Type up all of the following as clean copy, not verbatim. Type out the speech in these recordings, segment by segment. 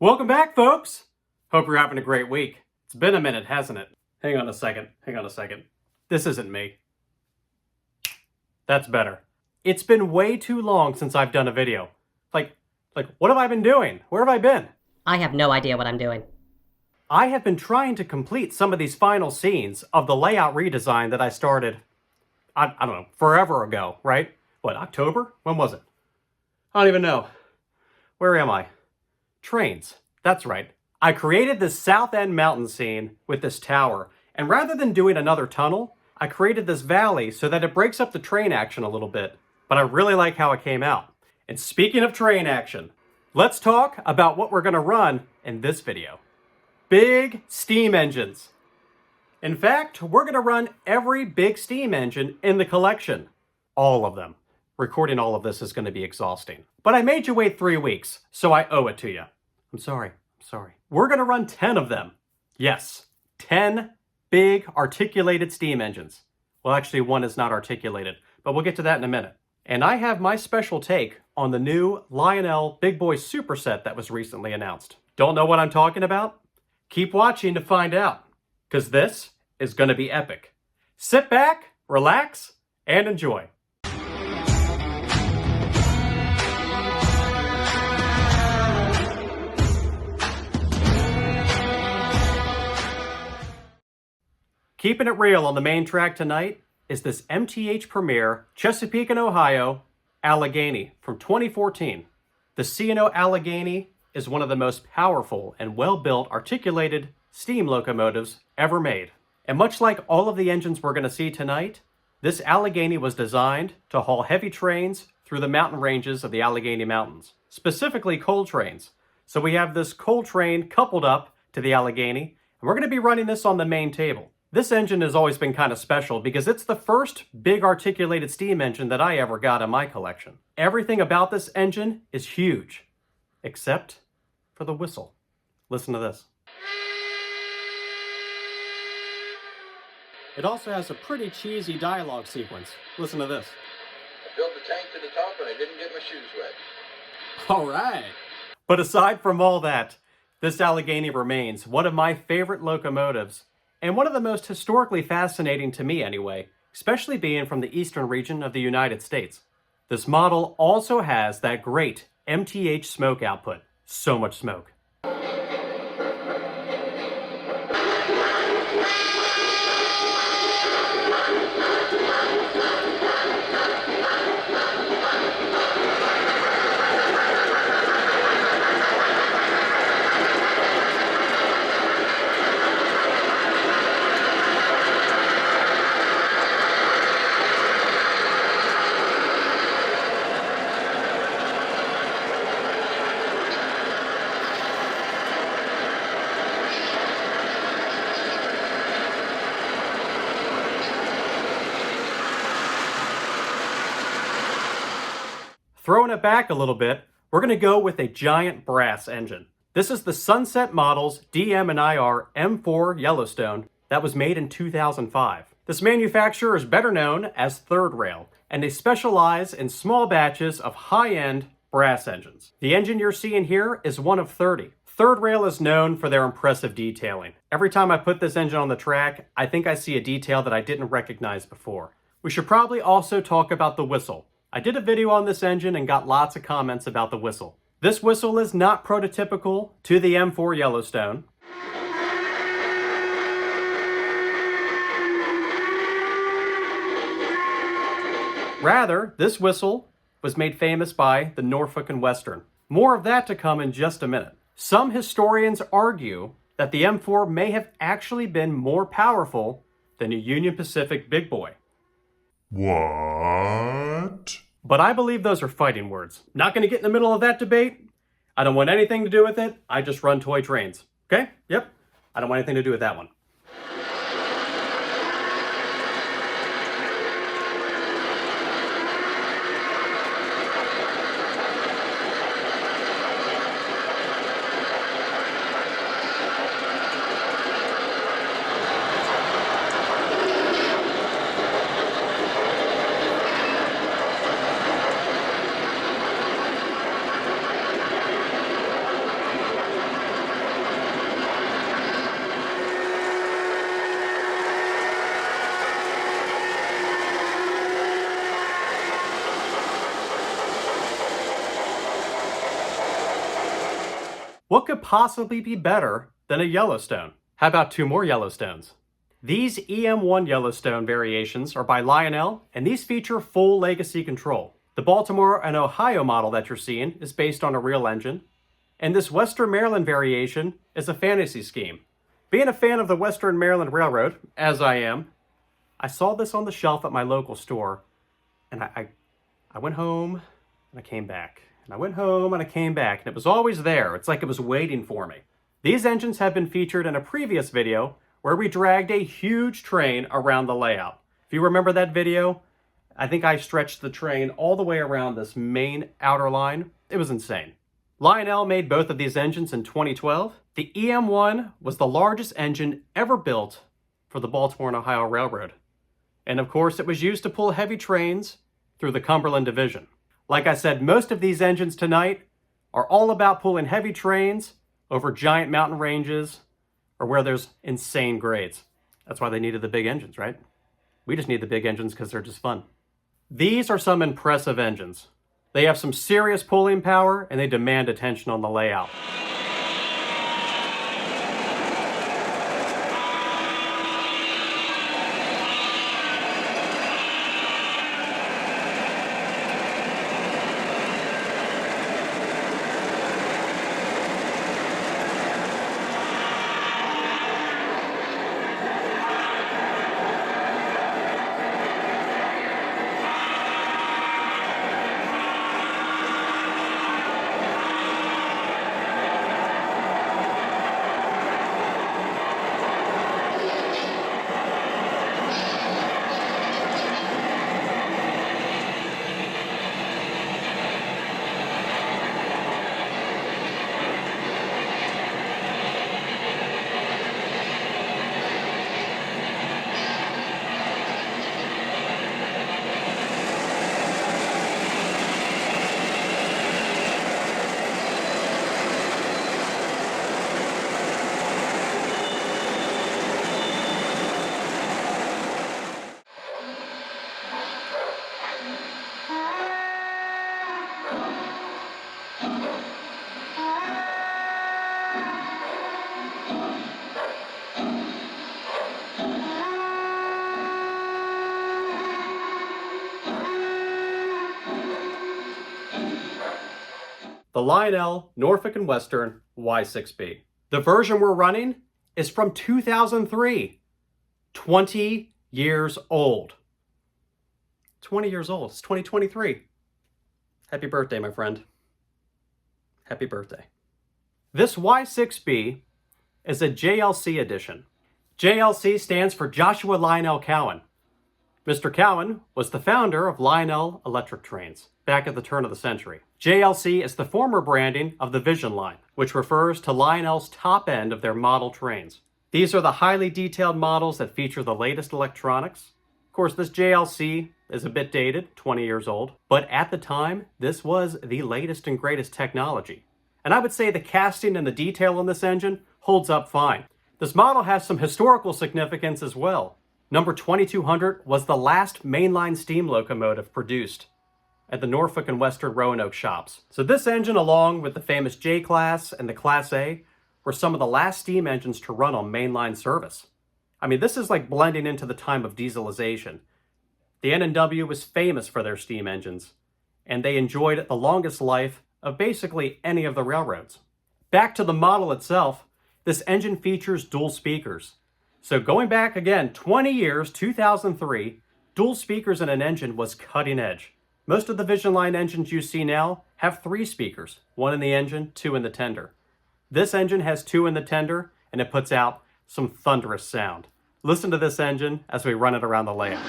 Welcome back, folks! Hope you're having a great week. It's been a minute, hasn't it? Hang on a second. This isn't me. That's better. It's been way too long since I've done a video. Like, what have I been doing? Where have I been? I have no idea what I'm doing. I have been trying to complete some of these final scenes of the layout redesign that I started, I don't know, forever ago, right? What, October? When was it? I don't even know. Where am I? Trains. That's right. I created this South End mountain scene with this tower, and rather than doing another tunnel, I created this valley so that it breaks up the train action a little bit, but I really like how it came out. And speaking of train action, let's talk about what we're going to run in this video. Big steam engines. In fact, we're going to run every big steam engine in the collection. All of them. Recording all of this is going to be exhausting. But I made you wait 3 weeks, so I owe it to you. I'm sorry. We're going to run 10 of them. Yes, 10 big articulated steam engines. Well, actually, one is not articulated, but we'll get to that in a minute. And I have my special take on the new Lionel Big Boy superset that was recently announced. Don't know what I'm talking about? Keep watching to find out, because this is going to be epic. Sit back, relax, and enjoy. Keeping it real on the main track tonight is this MTH Premier Chesapeake and Ohio Allegheny from 2014. The C&O Allegheny is one of the most powerful and well-built articulated steam locomotives ever made. And much like all of the engines we're going to see tonight, this Allegheny was designed to haul heavy trains through the mountain ranges of the Allegheny Mountains, specifically coal trains. So we have this coal train coupled up to the Allegheny, and we're going to be running this on the main table. This engine has always been kind of special because it's the first big articulated steam engine that I ever got in my collection. Everything about this engine is huge, except for the whistle. Listen to this. It also has a pretty cheesy dialogue sequence. Listen to this. I filled the tank to the top and I didn't get my shoes wet. All right. But aside from all that, this Allegheny remains one of my favorite locomotives and one of the most historically fascinating to me anyway, especially being from the eastern region of the United States. This model also has that great MTH smoke output. So much smoke. Throwing it back a little bit, we're going to go with a giant brass engine. This is the Sunset Models DMIR M4 Yellowstone that was made in 2005. This manufacturer is better known as Third Rail, and they specialize in small batches of high-end brass engines. The engine you're seeing here is one of 30. Third Rail is known for their impressive detailing. Every time I put this engine on the track, I think I see a detail that I didn't recognize before. We should probably also talk about the whistle. I did a video on this engine and got lots of comments about the whistle. This whistle is not prototypical to the M4 Yellowstone. Rather, this whistle was made famous by the Norfolk and Western. More of that to come in just a minute. Some historians argue that the M4 may have actually been more powerful than a Union Pacific Big Boy. What? But I believe those are fighting words. Not going to get in the middle of that debate. I don't want anything to do with it. I just run toy trains. Okay? Yep. I don't want anything to do with that one. What could possibly be better than a Yellowstone? How about 2 more Yellowstones? These EM1 Yellowstone variations are by Lionel, and these feature full legacy control. The Baltimore and Ohio model that you're seeing is based on a real engine, and this Western Maryland variation is a fantasy scheme. Being a fan of the Western Maryland Railroad, as I am, I saw this on the shelf at my local store, and I went home and I came back. And I went home and I came back, and it was always there. It's like it was waiting for me. These engines have been featured in a previous video where we dragged a huge train around the layout. If you remember that video, I think I stretched the train all the way around this main outer line. It was insane. Lionel made both of these engines in 2012. The EM1 was the largest engine ever built for the Baltimore and Ohio Railroad. And of course, it was used to pull heavy trains through the Cumberland Division. Like I said, most of these engines tonight are all about pulling heavy trains over giant mountain ranges or where there's insane grades. That's why they needed the big engines, right? We just need the big engines because they're just fun. These are some impressive engines. They have some serious pulling power and they demand attention on the layout. The Lionel Norfolk and Western Y6B. The version we're running is from 2003, 20 years old. 20 years old, it's 2023. Happy birthday, my friend. Happy birthday. This Y6B is a JLC edition. JLC stands for Joshua Lionel Cowan. Mr. Cowan was the founder of Lionel Electric Trains back at the turn of the century. JLC is the former branding of the Vision line, which refers to Lionel's top end of their model trains. These are the highly detailed models that feature the latest electronics. Of course, this JLC is a bit dated, 20 years old, but at the time, this was the latest and greatest technology. And I would say the casting and the detail on this engine holds up fine. This model has some historical significance as well. Number 2200 was the last mainline steam locomotive produced at the Norfolk and Western Roanoke shops. So this engine, along with the famous J-Class and the Class A, were some of the last steam engines to run on mainline service. I mean, this is like blending into the time of dieselization. The N&W was famous for their steam engines, and they enjoyed the longest life of basically any of the railroads. Back to the model itself, this engine features dual speakers. So going back again 20 years, 2003, dual speakers in an engine was cutting edge. Most of the Vision line engines you see now have 3 speakers, 1 in the engine, 2 in the tender. This engine has 2 in the tender, and it puts out some thunderous sound. Listen to this engine as we run it around the layout.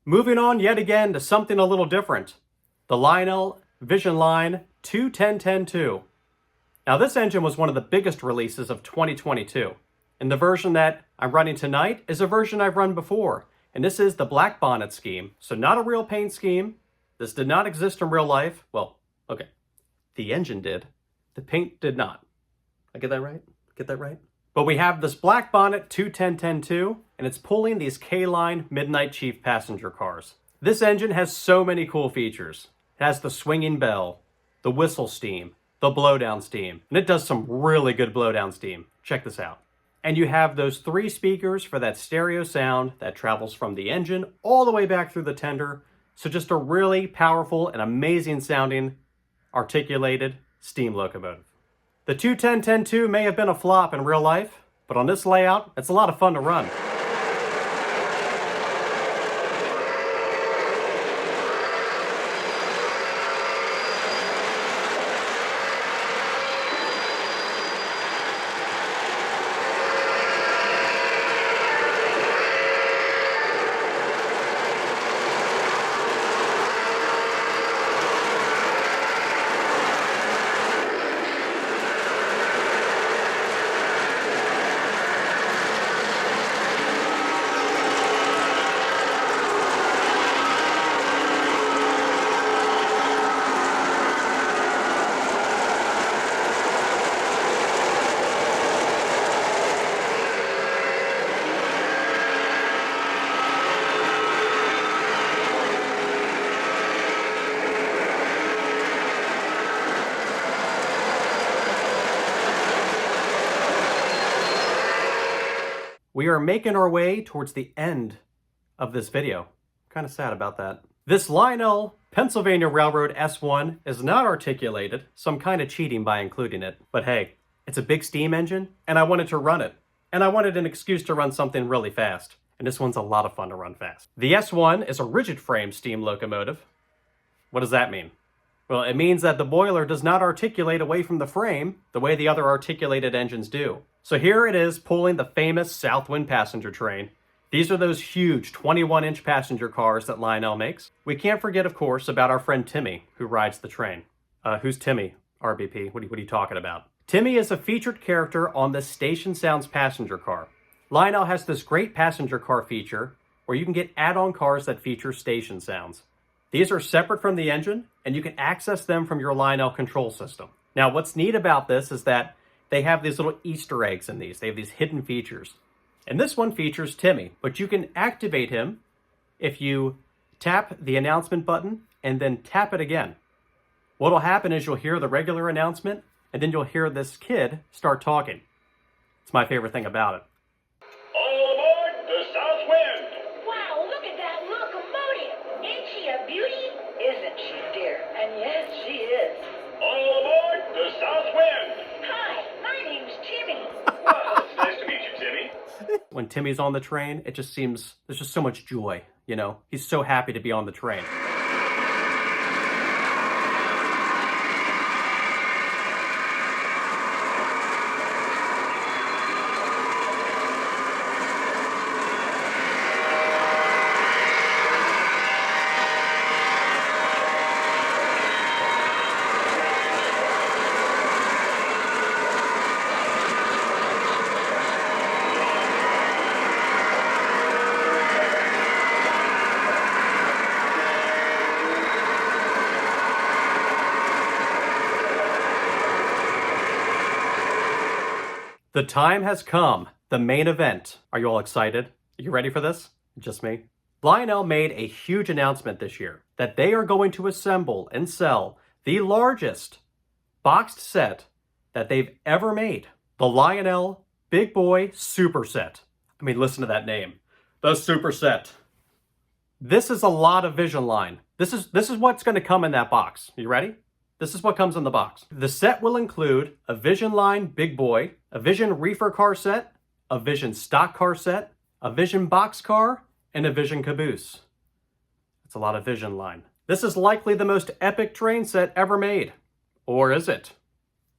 Moving on yet again to something a little different. The Lionel Vision Line 21010-2. Now this engine was one of the biggest releases of 2022. And the version that I'm running tonight is a version I've run before. And this is the black bonnet scheme. So not a real paint scheme. This did not exist in real life. Well, okay. The engine did. The paint did not. I get that right? Get that right? But we have this black bonnet 21010-2, and it's pulling these K-Line Midnight Chief passenger cars. This engine has so many cool features. It has the swinging bell, the whistle steam, the blowdown steam, and it does some really good blowdown steam. Check this out. And you have those 3 speakers for that stereo sound that travels from the engine all the way back through the tender. So just a really powerful and amazing sounding articulated steam locomotive. The 21010-2 may have been a flop in real life, but on this layout, it's a lot of fun to run. We are making our way towards the end of this video. Kind of sad about that. This Lionel Pennsylvania Railroad S1 is not articulated, so I'm kind of cheating by including it. But hey, it's a big steam engine, and I wanted to run it. And I wanted an excuse to run something really fast. And this one's a lot of fun to run fast. The S1 is a rigid frame steam locomotive. What does that mean? Well, it means that the boiler does not articulate away from the frame the way the other articulated engines do. So here it is pulling the famous Southwind passenger train. These are those huge 21-inch passenger cars that Lionel makes. We can't forget, of course, about our friend Timmy, who rides the train. Who's Timmy, RBP? What are you talking about? Timmy is a featured character on the Station Sounds passenger car. Lionel has this great passenger car feature where you can get add-on cars that feature station sounds. These are separate from the engine, and you can access them from your Lionel control system. Now, what's neat about this is that they have these little Easter eggs in these. They have these hidden features. And this one features Timmy, but you can activate him if you tap the announcement button and then tap it again. What'll happen is you'll hear the regular announcement, and then you'll hear this kid start talking. It's my favorite thing about it. All aboard the Southwind! Wow, look at that locomotive! Ain't she a beauty? Isn't she, dear? And yes, she is. All aboard the Southwind! Hi, my name's Timmy. Well, it's nice to meet you, Timmy. When Timmy's on the train, it just seems, there's just so much joy, you know? He's so happy to be on the train. The time has come, the main event. Are you all excited? Are you ready for this? Just me? Lionel made a huge announcement this year that they are going to assemble and sell the largest boxed set that they've ever made. The Lionel Big Boy Super Set. I mean, listen to that name. The Super Set. This is a lot of Vision Line. This is what's going to come in that box. You ready? This is what comes in the box. The set will include a Vision Line Big Boy, a Vision Reefer car set, a Vision stock car set, a Vision box car, and a Vision caboose. That's a lot of Vision Line. This is likely the most epic train set ever made. Or is it?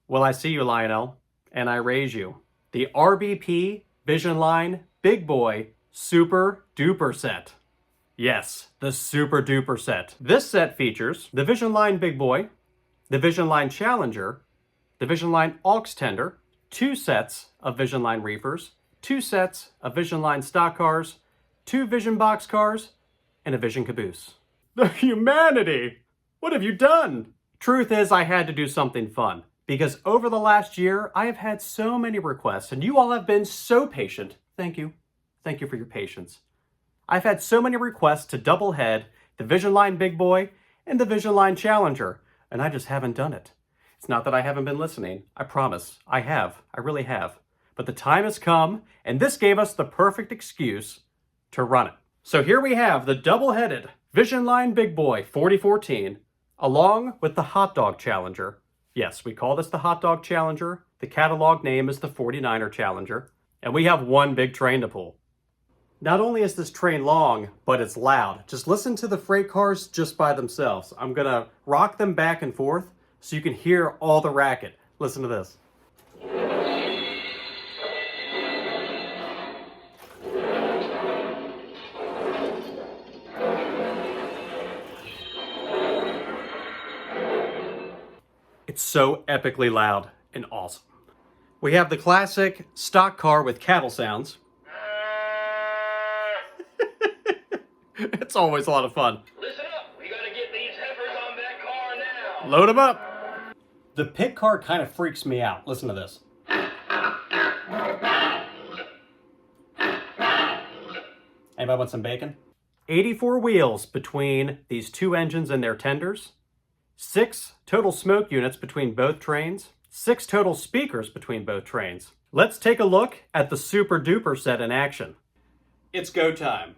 Well, I see you, Lionel, and I raise you. The RBP Vision Line Big Boy Super Duper Set. Yes, the Super Duper set. This set features the Vision Line Big Boy, the Vision Line Challenger, the Vision Line Aux Tender, 2 sets of Vision Line Reefers, 2 sets of Vision Line stock cars, 2 Vision box cars, and a Vision caboose. The humanity! What have you done? Truth is, I had to do something fun, because over the last year, I have had so many requests, and you all have been so patient. Thank you. Thank you for your patience. I've had so many requests to double head the Vision Line Big Boy and the Vision Line Challenger, and I just haven't done it. It's not that I haven't been listening. I promise. I have. I really have. But the time has come, and this gave us the perfect excuse to run it. So here we have the double-headed Vision Line Big Boy 4014, along with the Hot Dog Challenger. Yes, we call this the Hot Dog Challenger. The catalog name is the 49er Challenger. And we have one big train to pull. Not only is this train long, but it's loud. Just listen to the freight cars just by themselves. I'm gonna rock them back and forth so you can hear all the racket. Listen to this. It's so epically loud and awesome. We have the classic stock car with cattle sounds. It's always a lot of fun. Listen up, we gotta get these heifers on that car now. Load them up. The pit car kind of freaks me out. Listen to this. Anybody want some bacon? 84 wheels between these 2 engines and their tenders. 6 total smoke units between both trains. 6 total speakers between both trains. Let's take a look at the Super Duper set in action. It's go time.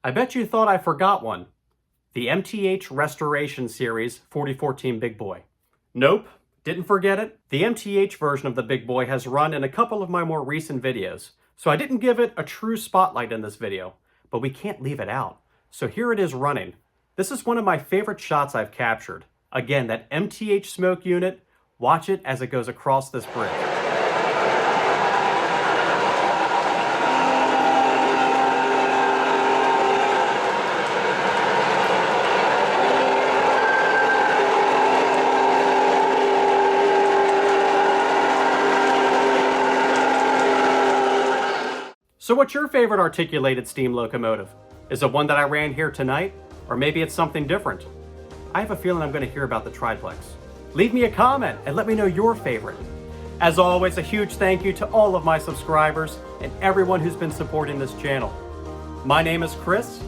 I bet you thought I forgot one. The MTH Restoration Series 4014 Big Boy. Nope, didn't forget it. The MTH version of the Big Boy has run in a couple of my more recent videos, so I didn't give it a true spotlight in this video, but we can't leave it out. So here it is running. This is one of my favorite shots I've captured. Again, that MTH smoke unit, watch it as it goes across this bridge. So what's your favorite articulated steam locomotive? Is it one that I ran here tonight? Or maybe it's something different. I have a feeling I'm going to hear about the triplex. Leave me a comment and let me know your favorite. As always, a huge thank you to all of my subscribers and everyone who's been supporting this channel. My name is Chris,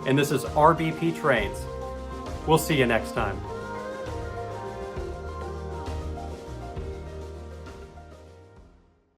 and this is RBP Trains. We'll see you next time.